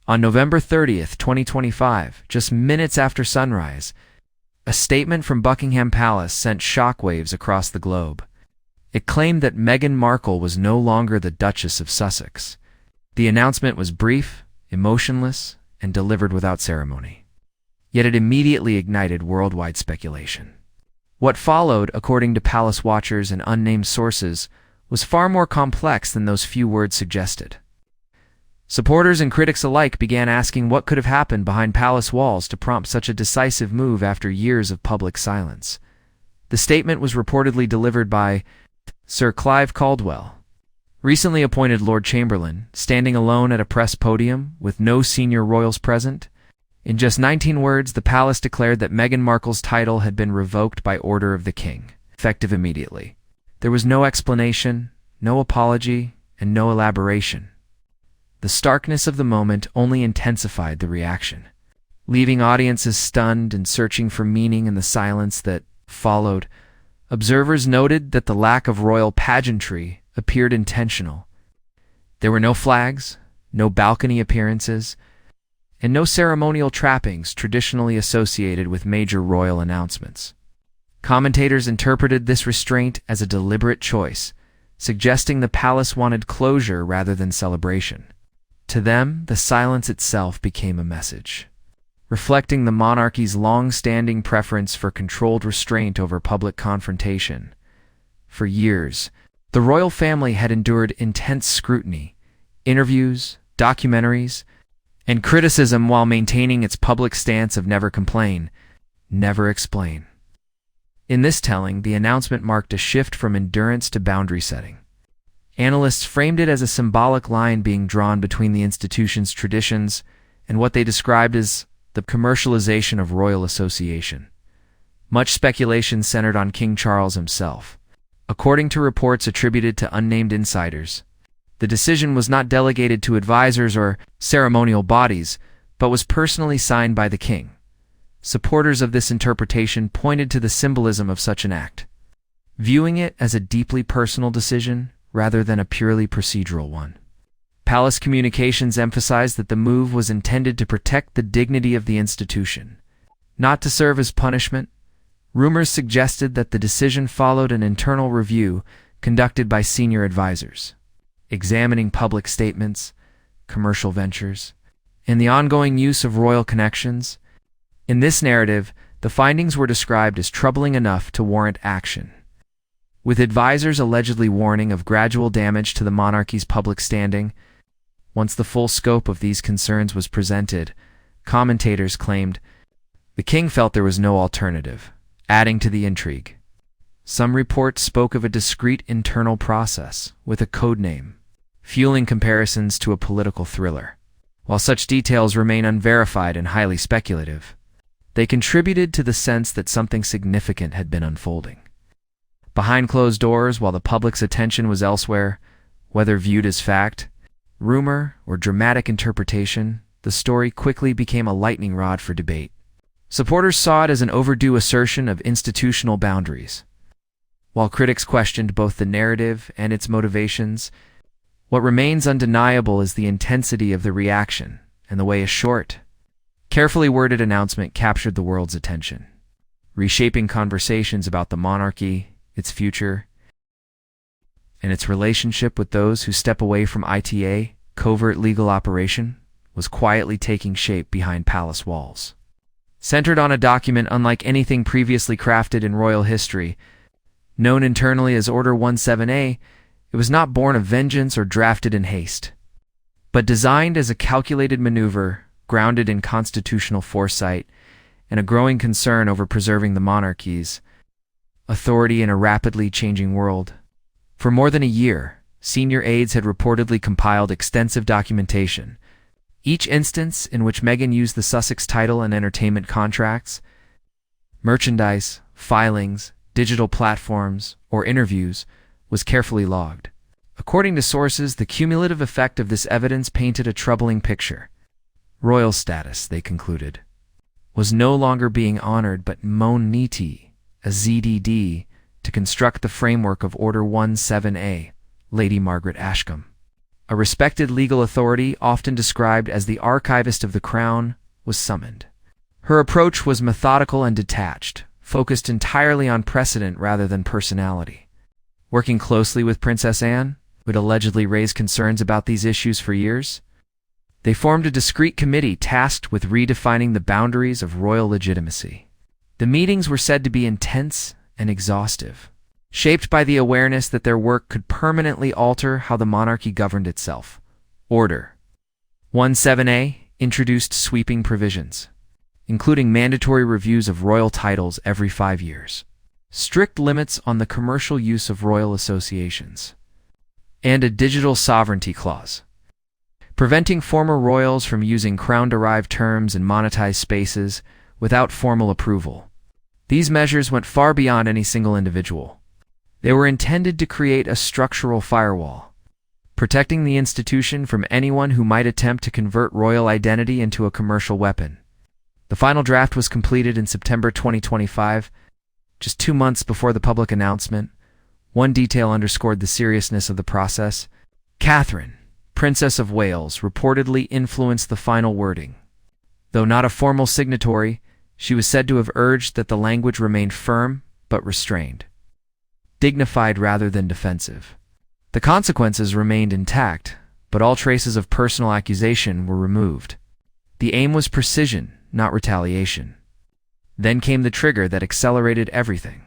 On November 30th, 2025, just minutes after sunrise, a statement from Buckingham Palace sent shockwaves across the globe. It claimed that Meghan Markle was no longer the Duchess of Sussex. The announcement was brief, emotionless, and delivered without ceremony. Yet it immediately ignited worldwide speculation. What followed, according to palace watchers and unnamed sources, was far more complex than those few words suggested. Supporters and critics alike began asking what could have happened behind palace walls to prompt such a decisive move after years of public silence. The statement was reportedly delivered by Sir Clive Caldwell, recently appointed Lord Chamberlain, standing alone at a press podium with no senior royals present. In just 19 words, the palace declared that Meghan Markle's title had been revoked by order of the king, effective immediately. There was no explanation, no apology, and no elaboration. The starkness of the moment only intensified the reaction, leaving audiences stunned and searching for meaning in the silence that followed. Observers noted that the lack of royal pageantry appeared intentional. There were no flags, no balcony appearances, and no ceremonial trappings traditionally associated with major royal announcements. Commentators interpreted this restraint as a deliberate choice, suggesting the palace wanted closure rather than celebration. To them, the silence itself became a message, reflecting the monarchy's long-standing preference for controlled restraint over public confrontation. For years, the royal family had endured intense scrutiny, interviews, documentaries, and criticism while maintaining its public stance of never complain, never explain. In this telling, the announcement marked a shift from endurance to boundary setting. Analysts framed it as a symbolic line being drawn between the institution's traditions and what they described as the commercialization of royal association. Much speculation centered on King Charles himself. According to reports attributed to unnamed insiders, the decision was not delegated to advisors or ceremonial bodies, but was personally signed by the king. Supporters of this interpretation pointed to the symbolism of such an act, viewing it as a deeply personal decision rather than a purely procedural one. Palace communications emphasized that the move was intended to protect the dignity of the institution, not to serve as punishment. Rumors suggested that the decision followed an internal review conducted by senior advisors, examining public statements, commercial ventures, and the ongoing use of royal connections. In this narrative, the findings were described as troubling enough to warrant action, with advisors allegedly warning of gradual damage to the monarchy's public standing. Once the full scope of these concerns was presented, commentators claimed the king felt there was no alternative, adding to the intrigue. Some reports spoke of a discreet internal process with a code name, fueling comparisons to a political thriller. While such details remain unverified and highly speculative, they contributed to the sense that something significant had been unfolding. Behind closed doors, while the public's attention was elsewhere, whether viewed as fact, rumor, or dramatic interpretation, the story quickly became a lightning rod for debate. Supporters saw it as an overdue assertion of institutional boundaries, while critics questioned both the narrative and its motivations. What remains undeniable is the intensity of the reaction and the way a short, carefully worded announcement captured the world's attention, reshaping conversations about the monarchy, its future, and its relationship with those who step away from ITA. Covert legal operation was quietly taking shape behind palace walls. Centered on a document unlike anything previously crafted in royal history, known internally as Order 17A, it was not born of vengeance or drafted in haste, but designed as a calculated maneuver grounded in constitutional foresight and a growing concern over preserving the monarchy's authority in a rapidly changing world. For more than a year, senior aides had reportedly compiled extensive documentation. Each instance in which Meghan used the Sussex title in entertainment contracts, merchandise, filings, digital platforms, or interviews was carefully logged. According to sources, the cumulative effect of this evidence painted a troubling picture. Royal status, they concluded, was no longer being honored but mon niti, a ZDD, to construct the framework of Order 17A, Lady Margaret Ashcombe. a respected legal authority, often described as the archivist of the crown, was summoned. Her approach was methodical and detached, focused entirely on precedent rather than personality. Working closely with Princess Anne, who had allegedly raised concerns about these issues for years, they formed a discreet committee tasked with redefining the boundaries of royal legitimacy. The meetings were said to be intense and exhaustive, shaped by the awareness that their work could permanently alter how the monarchy governed itself. Order 17A introduced sweeping provisions, including mandatory reviews of royal titles every 5 years, strict limits on the commercial use of royal associations, and a digital sovereignty clause, preventing former royals from using crown-derived terms in monetized spaces without formal approval. These measures went far beyond any single individual. They were intended to create a structural firewall, protecting the institution from anyone who might attempt to convert royal identity into a commercial weapon. The final draft was completed in September 2025, just 2 months before the public announcement. One detail underscored the seriousness of the process. Catherine, Princess of Wales, reportedly influenced the final wording. Though not a formal signatory, she was said to have urged that the language remain firm but restrained, dignified rather than defensive. The consequences remained intact, but all traces of personal accusation were removed. The aim was precision, not retaliation. Then came the trigger that accelerated everything: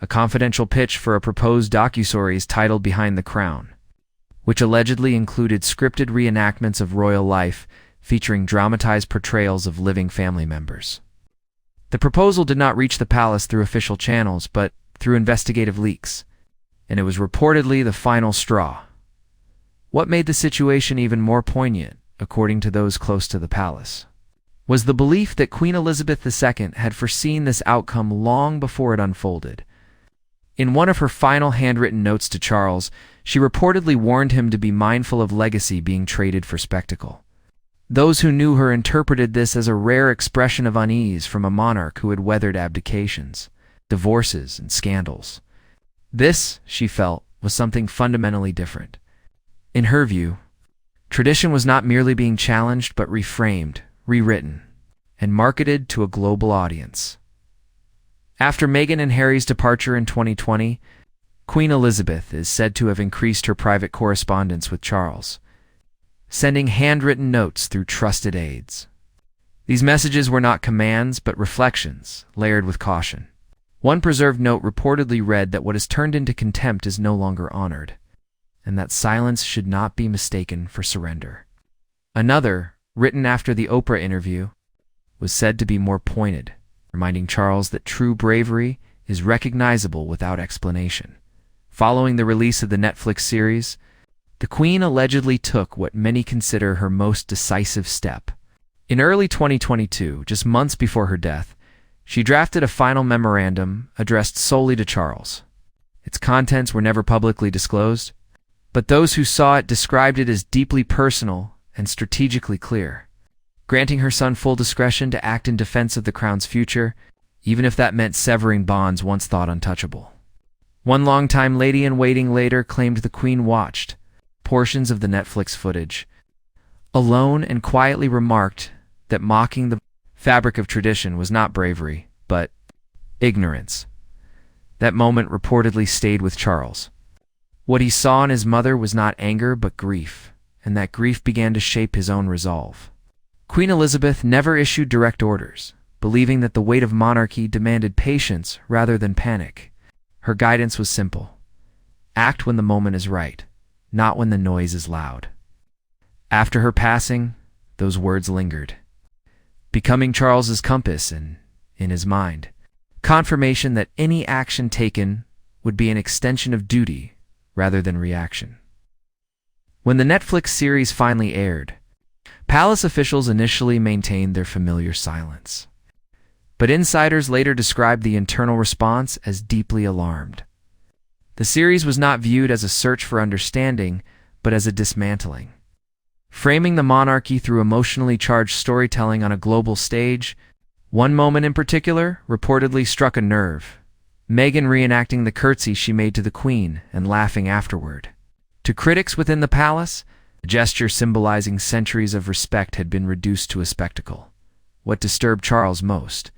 a confidential pitch for a proposed docuseries titled Behind the Crown, which allegedly included scripted reenactments of royal life featuring dramatized portrayals of living family members. The proposal did not reach the palace through official channels, but through investigative leaks, and it was reportedly the final straw. What made the situation even more poignant, according to those close to the palace, was the belief that Queen Elizabeth II had foreseen this outcome long before it unfolded. In one of her final handwritten notes to Charles, she reportedly warned him to be mindful of legacy being traded for spectacle. Those who knew her interpreted this as a rare expression of unease from a monarch who had weathered abdications, divorces, and scandals. This, she felt, was something fundamentally different. In her view, tradition was not merely being challenged but reframed, rewritten, and marketed to a global audience. After Meghan and Harry's departure in 2020, Queen Elizabeth is said to have increased her private correspondence with Charles, sending handwritten notes through trusted aides. These messages were not commands but reflections, layered with caution. One preserved note reportedly read that what is turned into contempt is no longer honored, and that silence should not be mistaken for surrender. Another, written after the Oprah interview, was said to be more pointed, reminding Charles that true bravery is recognizable without explanation. Following the release of the Netflix series, the Queen allegedly took what many consider her most decisive step. In early 2022, just months before her death, she drafted a final memorandum addressed solely to Charles. Its contents were never publicly disclosed, but those who saw it described it as deeply personal and strategically clear, granting her son full discretion to act in defense of the crown's future, even if that meant severing bonds once thought untouchable. One longtime lady-in-waiting later claimed the Queen watched portions of the Netflix footage alone and quietly remarked that mocking the fabric of tradition was not bravery, but ignorance. That moment reportedly stayed with Charles. What he saw in his mother was not anger but grief, and that grief began to shape his own resolve. Queen Elizabeth never issued direct orders, believing that the weight of monarchy demanded patience rather than panic. Her guidance was simple: act when the moment is right, not when the noise is loud. After her passing, those words lingered, becoming Charles's compass and, in his mind, confirmation that any action taken would be an extension of duty rather than reaction. When the Netflix series finally aired, palace officials initially maintained their familiar silence, but insiders later described the internal response as deeply alarmed. The series was not viewed as a search for understanding, but as a dismantling. Framing the monarchy through emotionally charged storytelling on a global stage, one moment in particular reportedly struck a nerve: Meghan reenacting the curtsy she made to the Queen and laughing afterward. To critics within the palace, A gesture symbolizing centuries of respect had been reduced to a spectacle. What disturbed Charles most,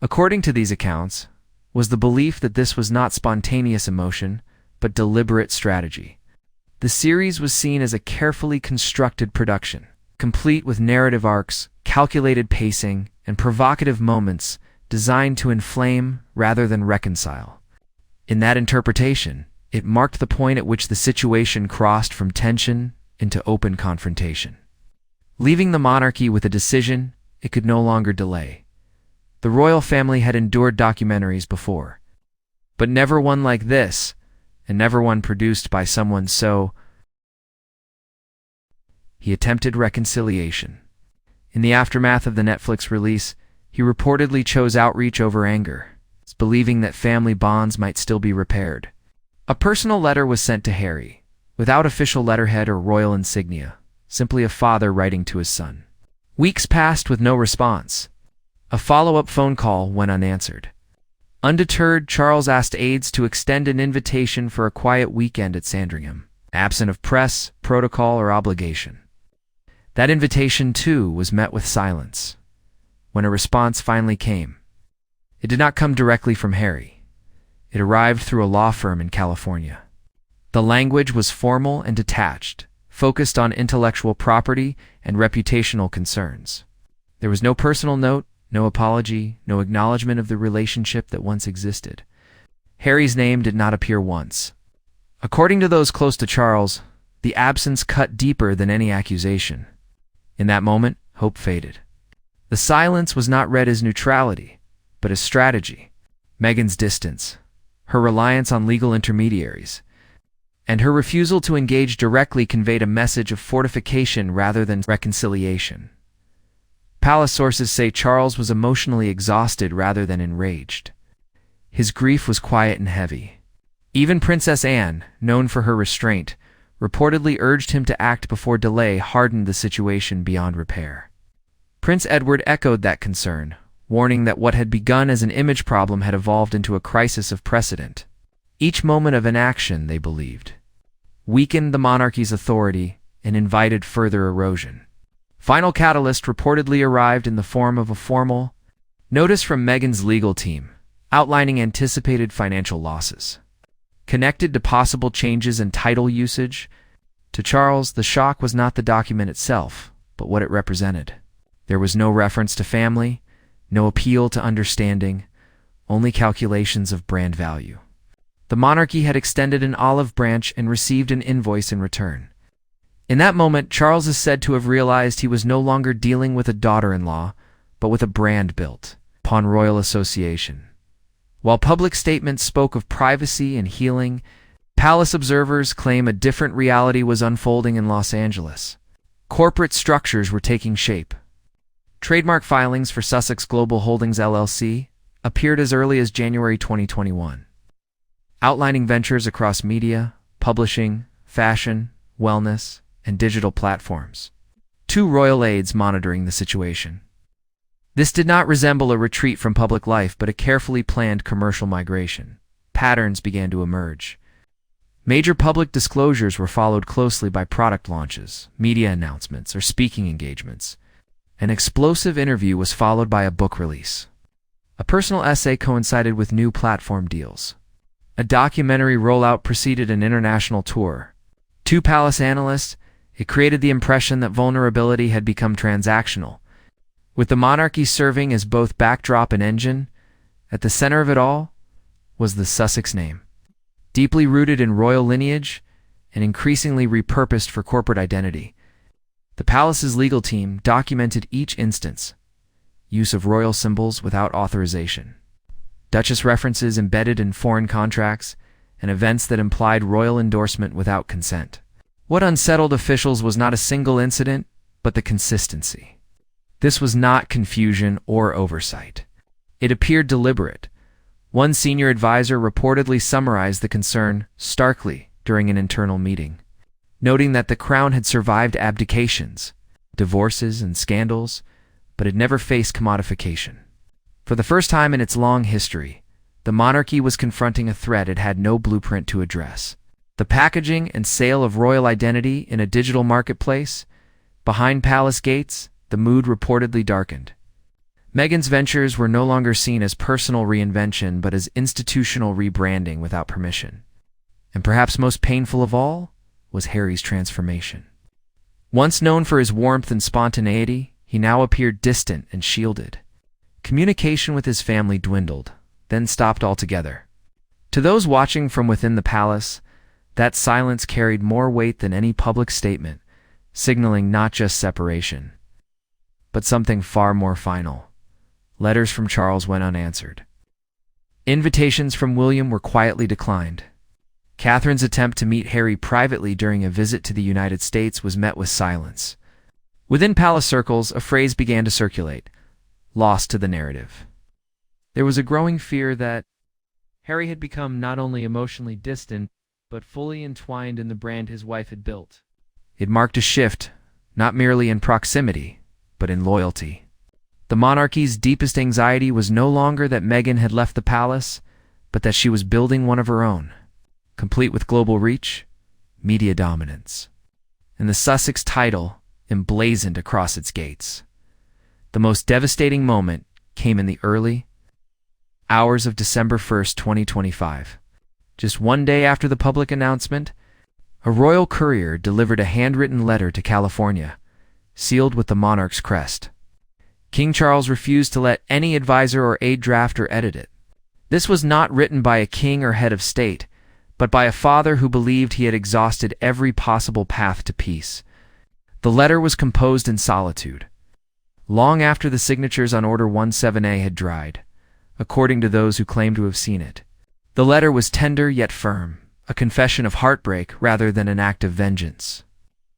according to these accounts, was the belief that this was not spontaneous emotion, but deliberate strategy. The series was seen as a carefully constructed production, complete with narrative arcs, calculated pacing, and provocative moments designed to inflame rather than reconcile. In that interpretation, it marked the point at which the situation crossed from tension into open confrontation. Leaving the monarchy with a decision it could no longer delay. The royal family had endured documentaries before, but never one like this, and never one produced by someone so. He attempted reconciliation. In the aftermath of the Netflix release, he reportedly chose outreach over anger, believing that family bonds might still be repaired. A personal letter was sent to Harry, without official letterhead or royal insignia, simply a father writing to his son. Weeks passed with no response. A follow-up phone call went unanswered. Undeterred, Charles asked aides to extend an invitation for a quiet weekend at Sandringham, absent of press, protocol, or obligation. That invitation, too, was met with silence. When a response finally came, it did not come directly from Harry. It arrived through a law firm in California. The language was formal and detached, focused on intellectual property and reputational concerns. There was no personal note, no apology, no acknowledgement of the relationship that once existed. Harry's name did not appear once. According to those close to Charles, the absence cut deeper than any accusation. In that moment, hope faded. The silence was not read as neutrality, but as strategy. Meghan's distance, her reliance on legal intermediaries, and her refusal to engage directly conveyed a message of fortification rather than reconciliation. Palace sources say Charles was emotionally exhausted rather than enraged. His grief was quiet and heavy. Even Princess Anne, known for her restraint, reportedly urged him to act before delay hardened the situation beyond repair. Prince Edward echoed that concern, warning that what had begun as an image problem had evolved into a crisis of precedent. Each moment of inaction, they believed, weakened the monarchy's authority and invited further erosion. Final catalyst reportedly arrived in the form of a formal notice from Meghan's legal team, outlining anticipated financial losses. Connected to possible changes in title usage, to Charles, the shock was not the document itself, but what it represented. There was no reference to family, no appeal to understanding, only calculations of brand value. The monarchy had extended an olive branch and received an invoice in return. In that moment, Charles is said to have realized he was no longer dealing with a daughter-in-law, but with a brand built upon royal association. While public statements spoke of privacy and healing, palace observers claim a different reality was unfolding in Los Angeles. Corporate structures were taking shape. Trademark filings for Sussex Global Holdings LLC appeared as early as January 2021, outlining ventures across media, publishing, fashion, wellness, and digital platforms. 2 royal aides monitoring the situation. This did not resemble a retreat from public life, but a carefully planned commercial migration. Patterns began to emerge. Major public disclosures were followed closely by product launches, media announcements, or speaking engagements. An explosive interview was followed by a book release. A personal essay coincided with new platform deals. A documentary rollout preceded an international tour. To palace analysts, it created the impression that vulnerability had become transactional. With the monarchy serving as both backdrop and engine, at the center of it all was the Sussex name. Deeply rooted in royal lineage and increasingly repurposed for corporate identity, the palace's legal team documented each instance. Use of royal symbols without authorization, Duchess references embedded in foreign contracts, and events that implied royal endorsement without consent. What unsettled officials was not a single incident, but the consistency. This was not confusion or oversight. It appeared deliberate. One senior advisor reportedly summarized the concern starkly during an internal meeting, noting that the crown had survived abdications, divorces, and scandals, but had never faced commodification. For the first time in its long history, the monarchy was confronting a threat it had no blueprint to address. The packaging and sale of royal identity in a digital marketplace. Behind palace gates, the mood reportedly darkened. Meghan's ventures were no longer seen as personal reinvention but as institutional rebranding without permission. And perhaps most painful of all was Harry's transformation. Once known for his warmth and spontaneity, he now appeared distant and shielded. Communication with his family dwindled, then stopped altogether. To those watching from within the palace, that silence carried more weight than any public statement, signaling not just separation, but something far more final. Letters from Charles went unanswered. Invitations from William were quietly declined. Catherine's attempt to meet Harry privately during a visit to the United States was met with silence. Within palace circles, a phrase began to circulate: lost to the narrative. There was a growing fear that Harry had become not only emotionally distant, but fully entwined in the brand his wife had built. It marked a shift, not merely in proximity, but in loyalty. The monarchy's deepest anxiety was no longer that Meghan had left the palace, but that she was building one of her own, complete with global reach, media dominance, and the Sussex title emblazoned across its gates. The most devastating moment came in the early hours of December 1st, 2025. Just one day after the public announcement, a royal courier delivered a handwritten letter to California, sealed with the monarch's crest. King Charles refused to let any advisor or aide draft or edit it. This was not written by a king or head of state, but by a father who believed he had exhausted every possible path to peace. The letter was composed in solitude, long after the signatures on Order 17A had dried, according to those who claimed to have seen it. The letter was tender yet firm, a confession of heartbreak rather than an act of vengeance.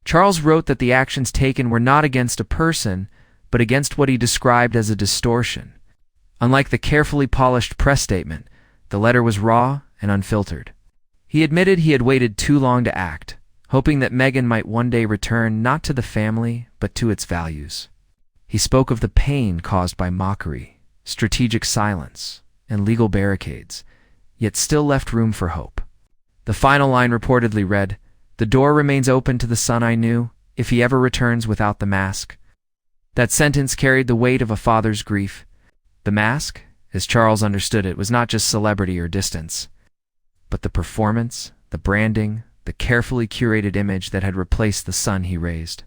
Charles wrote that the actions taken were not against a person, but against what he described as a distortion. Unlike the carefully polished press statement, the letter was raw and unfiltered. He admitted he had waited too long to act, hoping that Meghan might one day return not to the family, but to its values. He spoke of the pain caused by mockery, strategic silence, and legal barricades, yet still left room for hope. The final line reportedly read, "The door remains open to the son I knew, if he ever returns without the mask." That sentence carried the weight of a father's grief. The mask, as Charles understood it, was not just celebrity or distance, but the performance, the branding, the carefully curated image that had replaced the son he raised.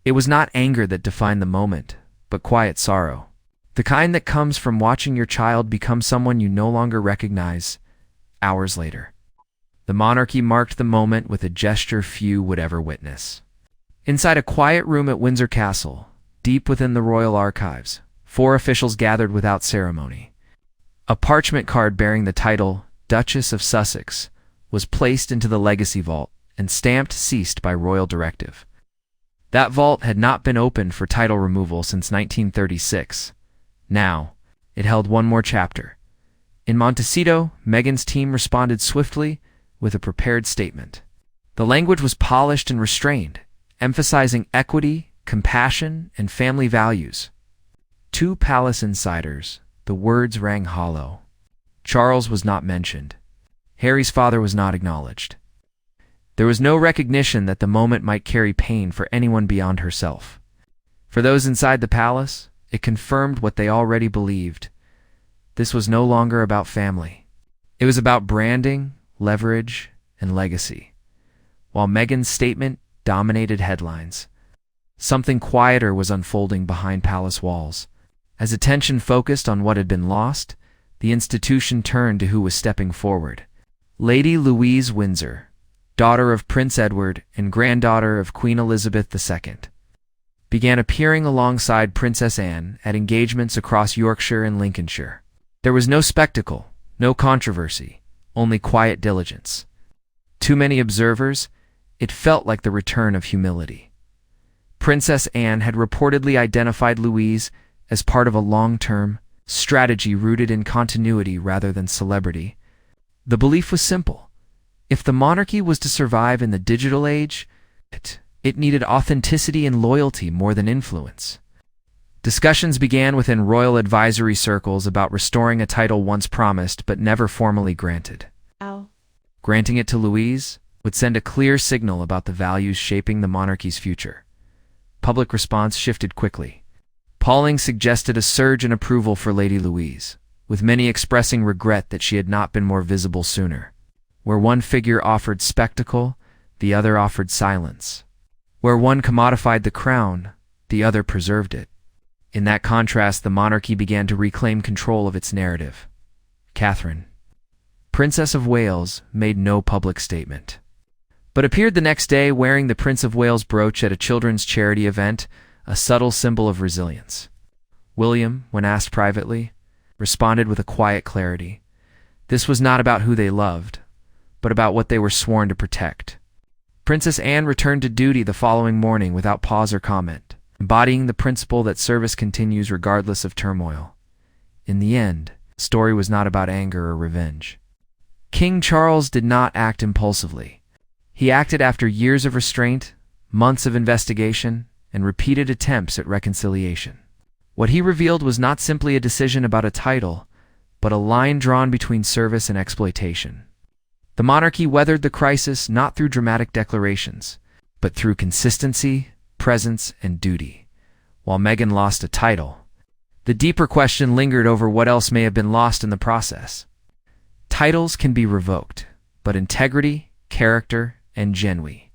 It was not anger that defined the moment, but quiet sorrow. The kind that comes from watching your child become someone you no longer recognize hours later. The monarchy marked the moment with a gesture few would ever witness. Inside a quiet room at Windsor Castle, deep within the royal archives, 4 officials gathered without ceremony. A parchment card bearing the title Duchess of Sussex was placed into the legacy vault and stamped "Ceased by royal directive." That vault had not been opened for title removal since 1936. Now, it held one more chapter. In Montecito, Meghan's team responded swiftly with a prepared statement. The language was polished and restrained, emphasizing equity, compassion, and family values. To palace insiders, the words rang hollow. Charles was not mentioned. Harry's father was not acknowledged. There was no recognition that the moment might carry pain for anyone beyond herself. For those inside the palace, it confirmed what they already believed. This was no longer about family. It was about branding, leverage, and legacy. While Meghan's statement dominated headlines, something quieter was unfolding behind palace walls. As attention focused on what had been lost, the institution turned to who was stepping forward. Lady Louise Windsor, daughter of Prince Edward and granddaughter of Queen Elizabeth II, began appearing alongside Princess Anne at engagements across Yorkshire and Lincolnshire. There was no spectacle, no controversy, only quiet diligence. To many observers, it felt like the return of humility. Princess Anne had reportedly identified Louise as part of a long-term strategy rooted in continuity rather than celebrity. The belief was simple. If the monarchy was to survive in the digital age, it needed authenticity and loyalty more than influence. Discussions began within royal advisory circles about restoring a title once promised but never formally granted. Granting it to Louise would send a clear signal about the values shaping the monarchy's future. Public response shifted quickly. Polling suggested a surge in approval for Lady Louise, with many expressing regret that she had not been more visible sooner. Where one figure offered spectacle, the other offered silence. Where one commodified the crown, the other preserved it. In that contrast, the monarchy began to reclaim control of its narrative. Catherine, Princess of Wales, made no public statement, but appeared the next day wearing the Prince of Wales brooch at a children's charity event, a subtle symbol of resilience. William, when asked privately, responded with a quiet clarity. This was not about who they loved, but about what they were sworn to protect. Princess Anne returned to duty the following morning without pause or comment, embodying the principle that service continues regardless of turmoil. In the end, the story was not about anger or revenge. King Charles did not act impulsively. He acted after years of restraint, months of investigation, and repeated attempts at reconciliation. What he revealed was not simply a decision about a title, but a line drawn between service and exploitation. The monarchy weathered the crisis not through dramatic declarations, but through consistency, presence, and duty. While Meghan lost a title, the deeper question lingered over what else may have been lost in the process. Titles can be revoked, but integrity, character, and genuine